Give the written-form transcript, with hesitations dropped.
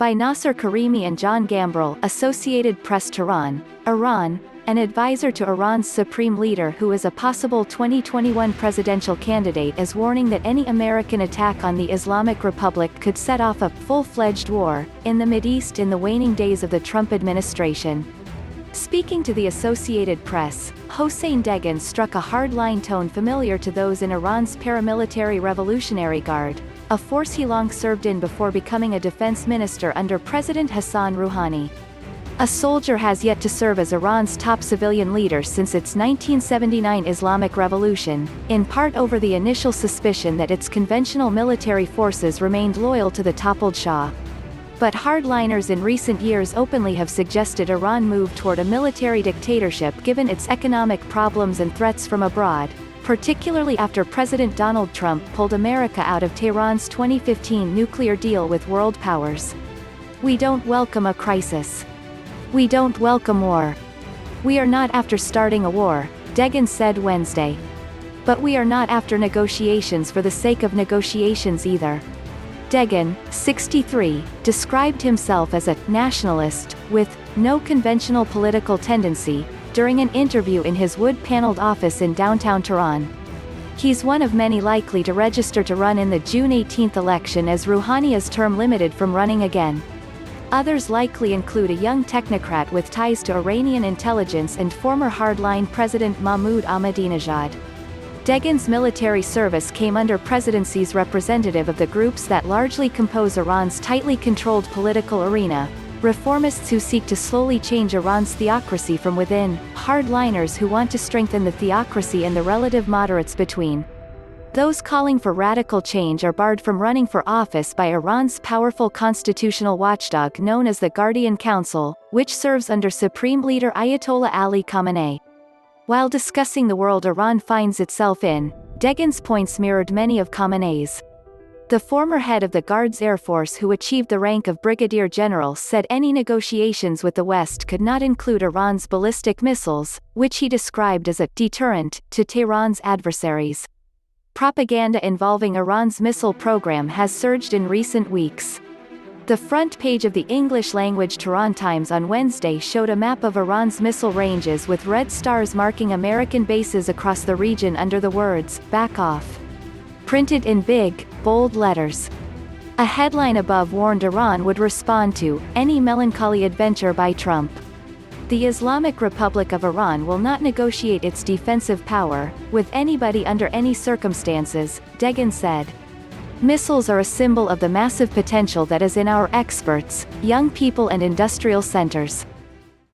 By Nasser KARIMI and John GAMBRELL, Associated Press, Tehran, Iran. An advisor to Iran's supreme leader who is a possible 2021 presidential candidate is warning that any American attack on the Islamic Republic could set off a full-fledged war in the Mideast in the waning days of the Trump administration. Speaking to the Associated Press, Hossein Dehghan struck a hard-line tone familiar to those in Iran's paramilitary Revolutionary Guard, a force he long served in before becoming a defense minister under President Hassan Rouhani. A soldier has yet to serve as Iran's top civilian leader since its 1979 Islamic Revolution, in part over the initial suspicion that its conventional military forces remained loyal to the toppled shah. But hardliners in recent years openly have suggested Iran move toward a military dictatorship given its economic problems and threats from abroad, particularly after President Donald Trump pulled America out of Tehran's 2015 nuclear deal with world powers. "We don't welcome a crisis. We don't welcome war. We are not after starting a war," Dehghan said Wednesday. "But we are not after negotiations for the sake of negotiations either." Dehghan, 63, described himself as a nationalist with no conventional political tendency during an interview in his wood-paneled office in downtown Tehran. He's one of many likely to register to run in the June 18 election as Rouhani is term limited from running again. Others likely include a young technocrat with ties to Iranian intelligence and former hardline President Mahmoud Ahmadinejad. Dehghan's military service came under presidencies representative of the groups that largely compose Iran's tightly controlled political arena, reformists who seek to slowly change Iran's theocracy from within, hardliners who want to strengthen the theocracy and the relative moderates between. Those calling for radical change are barred from running for office by Iran's powerful constitutional watchdog known as the Guardian Council, which serves under Supreme Leader Ayatollah Ali Khamenei. While discussing the world Iran finds itself in, Dehghan's points mirrored many of Khamenei's. The former head of the Guards Air Force who achieved the rank of brigadier general said any negotiations with the West could not include Iran's ballistic missiles, which he described as a deterrent to Tehran's adversaries. Propaganda involving Iran's missile program has surged in recent weeks. The front page of the English-language Tehran Times on Wednesday showed a map of Iran's missile ranges with red stars marking American bases across the region under the words, "Back off," printed in big, bold letters. A headline above warned Iran would respond to any melancholy adventure by Trump. The Islamic Republic of Iran will not negotiate its defensive power with anybody under any circumstances, Dehghan said. Missiles are a symbol of the massive potential that is in our experts, young people and industrial centers.